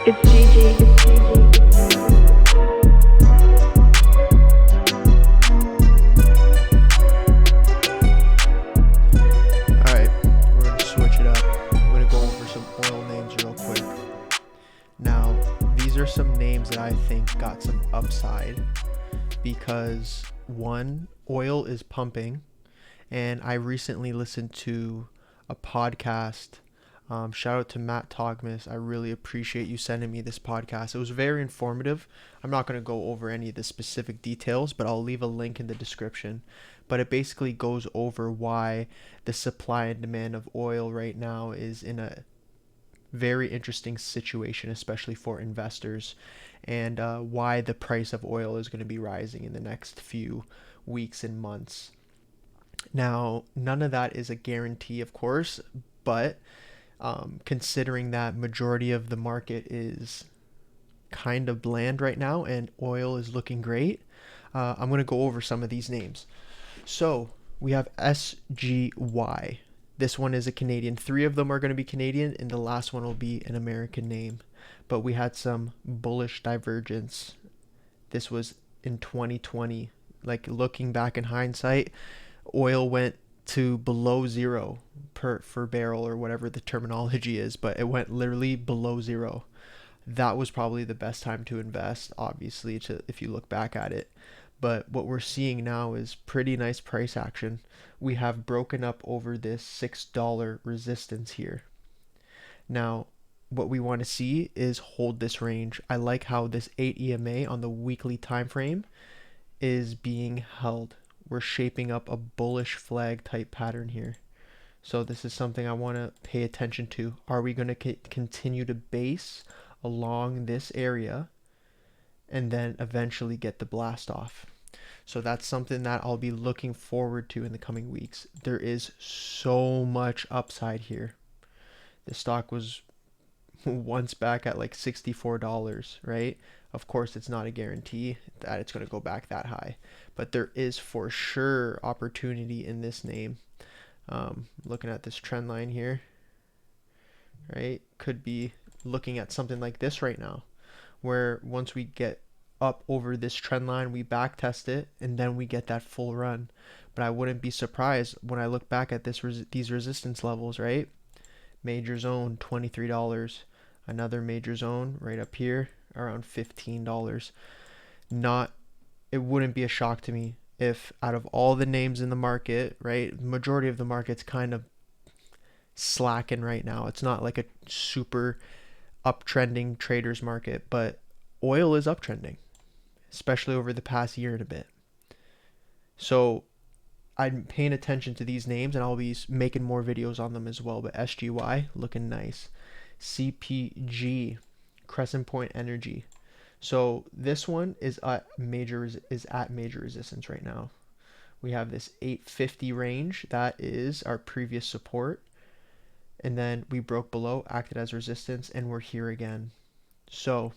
It's Gigi. Alright, we're going to switch it up. I'm going to go over some oil names real quick. Now, these are some names that I think got some upside because one, oil is pumping, and I recently listened to a podcast. Shout out to Matt Togmas. I really appreciate you sending me this podcast. It was very informative. I'm not going to go over any of the specific details, but I'll leave a link in the description. But it basically goes over why the supply and demand of oil right now is in a very interesting situation, especially for investors, and why the price of oil is going to be rising in the next few weeks and months. Now, none of that is a guarantee, of course, but considering that majority of the market is kind of bland right now and oil is looking great, I'm going to go over some of these names. So we have SGY. This one is a Canadian. 3 of them are going to be Canadian, and the last one will be an American name. But we had some bullish divergence. This was in 2020. Like, looking back in hindsight, oil went to below zero per barrel, or whatever the terminology is, but it went literally below zero. That was probably the best time to invest, obviously, if you look back at it. But what we're seeing now is pretty nice price action. We have broken up over this $6 resistance here. Now, what we want to see is hold this range. I like how this 8 EMA on the weekly time frame is being held. We're shaping up a bullish flag type pattern here. So this is something I want to pay attention to. Are we going to continue to base along this area and then eventually get the blast off? So that's something that I'll be looking forward to in the coming weeks. There is so much upside here. The stock was once back at like $64, right? Of course, it's not a guarantee that it's going to go back that high, but there is for sure opportunity in this name. Looking at this trend line here, right? Could be looking at something like this right now, where once we get up over this trend line, we back test it, and then we get that full run. But I wouldn't be surprised when I look back at these resistance levels, right? Major zone, $23. Another major zone right up here, around $15. It wouldn't be a shock to me if out of all the names in the market, right, majority of the market's kind of slacking right now. It's not like a super uptrending traders market, but oil is uptrending, especially over the past year and a bit. So I'm paying attention to these names, and I'll be making more videos on them as well. But SGY looking nice. CPG, Crescent Point Energy. So this one is at major resistance right now. We have this 850 range. That is our previous support. And then we broke below, acted as resistance, and we're here again. So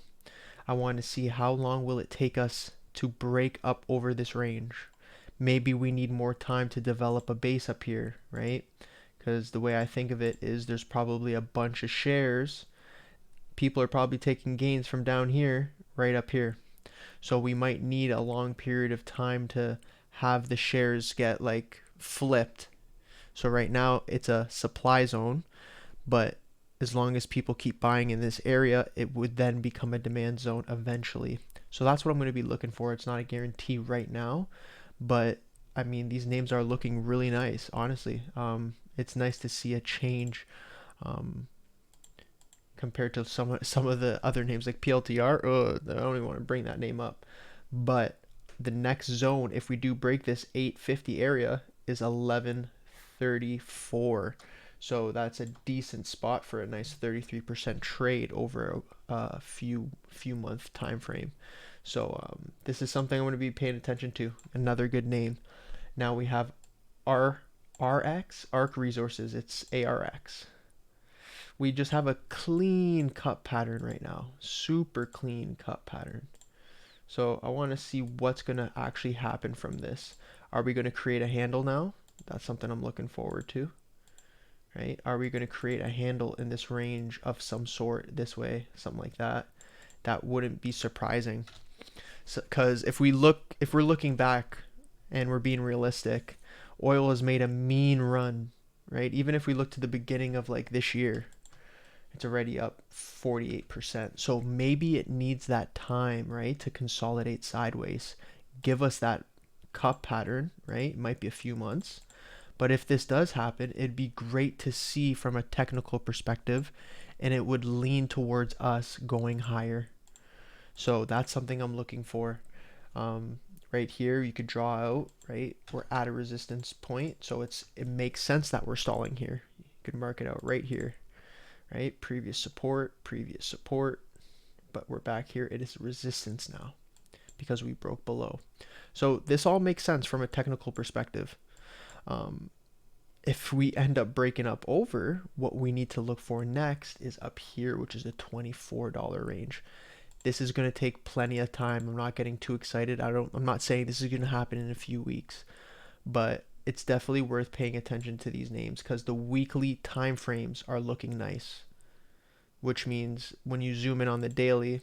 I want to see how long will it take us to break up over this range. Maybe we need more time to develop a base up here, right? Because the way I think of it is there's probably a bunch of shares. People are probably taking gains from down here, right up here. So we might need a long period of time to have the shares get like flipped. So right now it's a supply zone, but as long as people keep buying in this area, it would then become a demand zone eventually. So that's what I'm going to be looking for. It's not a guarantee right now, but I mean, these names are looking really nice, honestly. It's nice to see a change compared to some of the other names like PLTR. I don't even want to bring that name up. But the next zone, if we do break this 850 area, is 1134. So that's a decent spot for a nice 33% trade over a few month time frame. So this is something I'm going to be paying attention to. Another good name. Now we have ARC Resources. It's ARX. We just have a clean cup pattern right now. Super clean cup pattern. So I want to see what's going to actually happen from this. Are we going to create a handle now? That's something I'm looking forward to. right? Are we going to create a handle in this range of some sort this way, something like that? That wouldn't be surprising. Because if we're looking back and we're being realistic, oil has made a mean run, right? Even if we look to the beginning of like this year, it's already up 48%. So maybe it needs that time, right, to consolidate sideways. Give us that cup pattern, right? It might be a few months. But if this does happen, it'd be great to see from a technical perspective, and it would lean towards us going higher. So that's something I'm looking for. Right here, you could draw out, right? We're at a resistance point, so it makes sense that we're stalling here. You could mark it out right here, right? Previous support, but we're back here. It is resistance now because we broke below. So this all makes sense from a technical perspective. If we end up breaking up over, what we need to look for next is up here, which is the $24 range. This is going to take plenty of time. I'm not getting too excited. I'm not saying this is going to happen in a few weeks, but it's definitely worth paying attention to these names because the weekly time frames are looking nice, which means when you zoom in on the daily,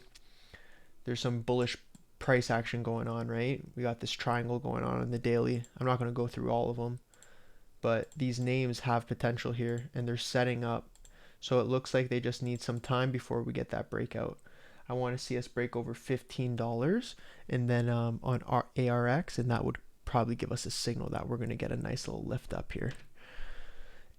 there's some bullish price action going on, right? We got this triangle going on in the daily. I'm not going to go through all of them, but these names have potential here and they're setting up. So it looks like they just need some time before we get that breakout. I want to see us break over $15 and then on our ARX, and that would probably give us a signal that we're going to get a nice little lift up here.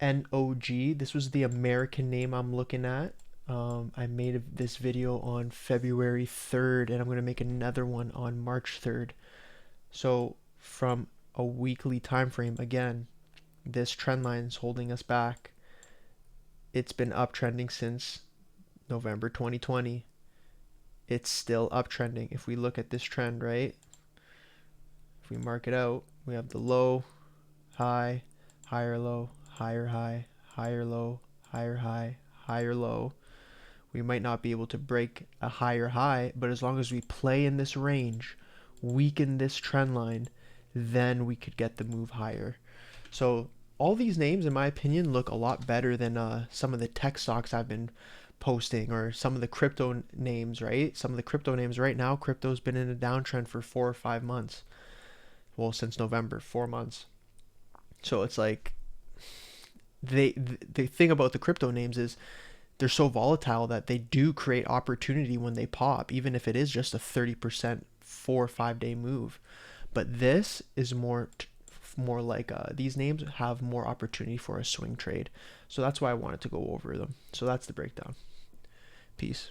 NOG, this was the American name I'm looking at. I made this video on February 3rd, and I'm going to make another one on March 3rd. So from a weekly time frame, again, this trend line is holding us back. It's been uptrending since November 2020. It's still uptrending. If we look at this trend, right? If we mark it out, we have the low, high, higher low, higher high, higher low, higher high, higher low. We might not be able to break a higher high, but as long as we play in this range, weaken this trend line, then we could get the move higher. So all these names, in my opinion, look a lot better than some of the tech stocks I've been posting, or some of the crypto names, right? Some of the crypto names right now, crypto's been in a downtrend for 4 or 5 months. Well, since November, 4 months. So it's like the thing about the crypto names is they're so volatile that they do create opportunity when they pop, even if it is just a 30% 4 or 5 day move. But this is more like these names have more opportunity for a swing trade. So that's why I wanted to go over them. So that's the breakdown. Peace.